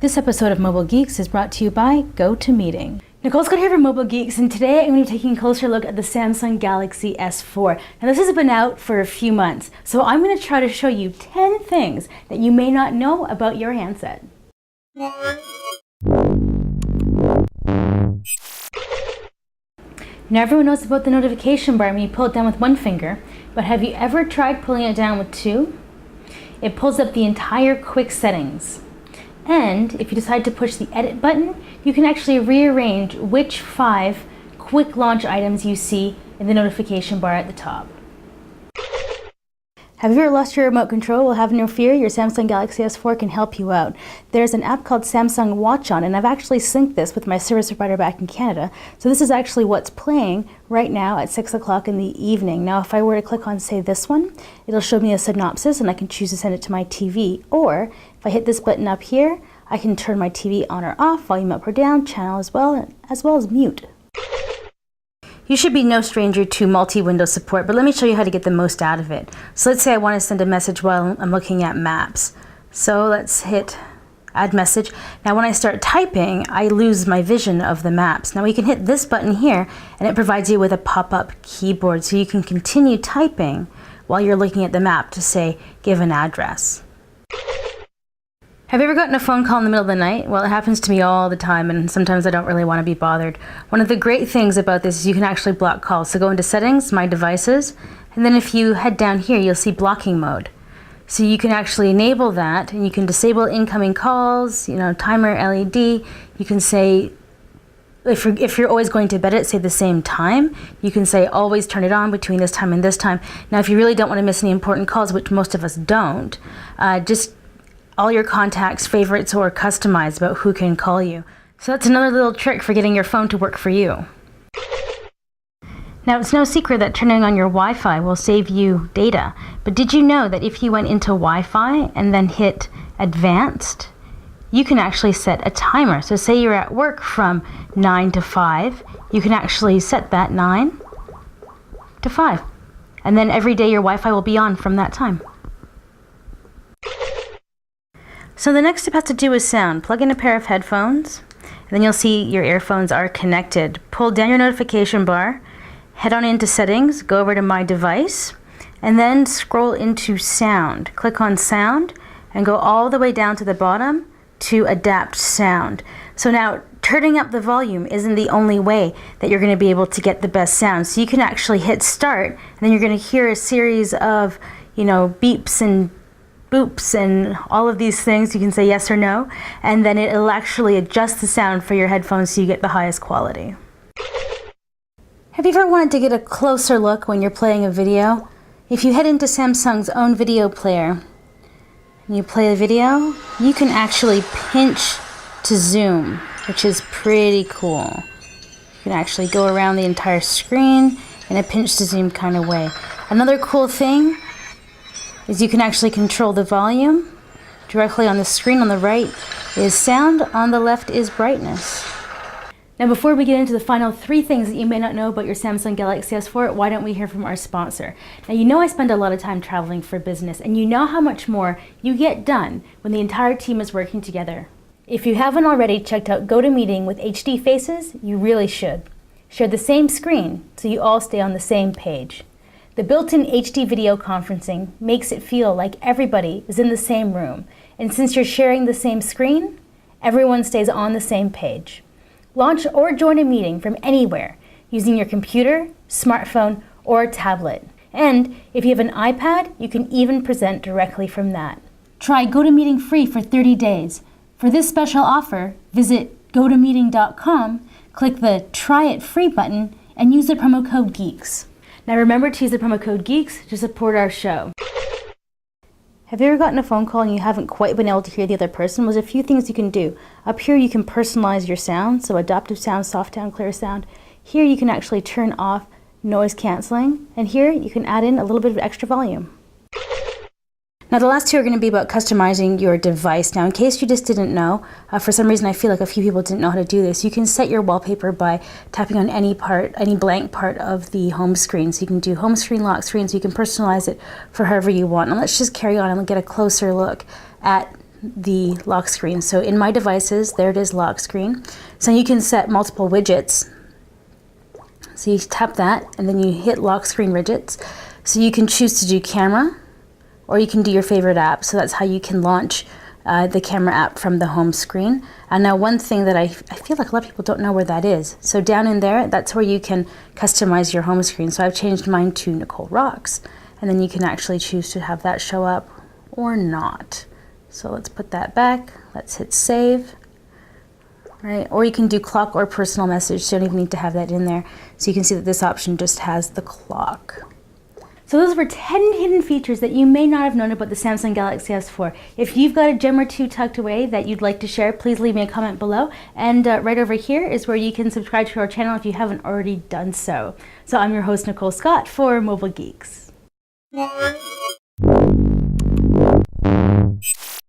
This episode of Mobile Geeks is brought to you by GoToMeeting. Nicole Scott here from Mobile Geeks, and today I'm going to be taking a closer look at the Samsung Galaxy S4. Now this has been out for a few months, so I'm going to try to show you 10 things that you may not know about your handset. Now everyone knows about the notification bar when you pull it down with one finger, but have you ever tried pulling it down with two? It pulls up the entire quick settings. And if you decide to push the edit button, you can actually rearrange which 5 quick launch items you see in the notification bar at the top. Have you ever lost your remote control? Well, have no fear, your Samsung Galaxy S4 can help you out. There's an app called Samsung Watch On, and I've actually synced this with my service provider back in Canada. So this is actually what's playing right now at 6 o'clock in the evening. Now, if I were to click on, say, this one, it'll show me a synopsis, and I can choose to send it to my TV. Or if I hit this button up here, I can turn my TV on or off, volume up or down, channel as well as mute. You should be no stranger to multi-window support, but let me show you how to get the most out of it. So let's say I want to send a message while I'm looking at maps. So let's hit add message. Now when I start typing, I lose my vision of the maps. Now you can hit this button here, and it provides you with a pop-up keyboard, so you can continue typing while you're looking at the map to, say, give an address. Have you ever gotten a phone call in the middle of the night? Well, it happens to me all the time, and sometimes I don't really want to be bothered. One of the great things about this is you can actually block calls. So go into settings, my devices, and then if you head down here, you'll see blocking mode. So you can actually enable that, and you can disable incoming calls, timer LED. You can say, if you're always going to bed at, say, the same time, you can say always turn it on between this time and this time. Now, if you really don't want to miss any important calls, which most of us don't, just all your contacts, favorites, or customized about who can call you. So that's another little trick for getting your phone to work for you. Now, it's no secret that turning on your Wi-Fi will save you data. But did you know that if you went into Wi-Fi and then hit Advanced, you can actually set a timer. So say you're at work from 9 to 5, you can actually set that 9 to 5. And then every day your Wi-Fi will be on from that time. So the next step has to do with sound. Plug in a pair of headphones, and then you'll see your earphones are connected. Pull down your notification bar, head on into settings, go over to my device, and then scroll into sound. Click on sound and go all the way down to the bottom to adapt sound. So now turning up the volume isn't the only way that you're going to be able to get the best sound. So you can actually hit start, and then you're going to hear a series of beeps and boops and all of these things. You can say yes or no, and then it'll actually adjust the sound for your headphones so you get the highest quality. Have you ever wanted to get a closer look when you're playing a video? If you head into Samsung's own video player and you play a video, you can actually pinch to zoom, which is pretty cool. You can actually go around the entire screen in a pinch to zoom kind of way. Another cool thing is you can actually control the volume. Directly on the screen on the right is sound, on the left is brightness. Now before we get into the final 3 things that you may not know about your Samsung Galaxy S4, why don't we hear from our sponsor? Now I spend a lot of time traveling for business, and you know how much more you get done when the entire team is working together. If you haven't already checked out GoToMeeting with HD Faces, you really should. Share the same screen so you all stay on the same page. The built-in HD video conferencing makes it feel like everybody is in the same room, and since you're sharing the same screen, everyone stays on the same page. Launch or join a meeting from anywhere using your computer, smartphone, or tablet. And if you have an iPad, you can even present directly from that. Try GoToMeeting free for 30 days. For this special offer, visit gotomeeting.com, click the Try It Free button, and use the promo code GEEKS. Now remember to use the promo code GEEKS to support our show. Have you ever gotten a phone call and you haven't quite been able to hear the other person? Well, there's a few things you can do. Up here you can personalize your sound, so adaptive sound, soft sound, clear sound. Here you can actually turn off noise canceling, and here you can add in a little bit of extra volume. Now the last 2 are going to be about customizing your device. Now in case you just didn't know, for some reason I feel like a few people didn't know how to do this, you can set your wallpaper by tapping on any blank part of the home screen. So you can do home screen, lock screen, so you can personalize it for however you want. Now let's just carry on and get a closer look at the lock screen. So in My Devices, there it is, lock screen. So you can set multiple widgets. So you tap that and then you hit lock screen widgets. So you can choose to do camera, or you can do your favorite app. So that's how you can launch the camera app from the home screen. And now one thing that I feel like a lot of people don't know where that is. So down in there, that's where you can customize your home screen. So I've changed mine to Nicole Rocks. And then you can actually choose to have that show up or not. So let's put that back. Let's hit save. Right? Or you can do clock or personal message. So you don't even need to have that in there. So you can see that this option just has the clock. So those were 10 hidden features that you may not have known about the Samsung Galaxy S4. If you've got a gem or two tucked away that you'd like to share, please leave me a comment below. And right over here is where you can subscribe to our channel if you haven't already done so. So I'm your host, Nicole Scott, for Mobile Geeks.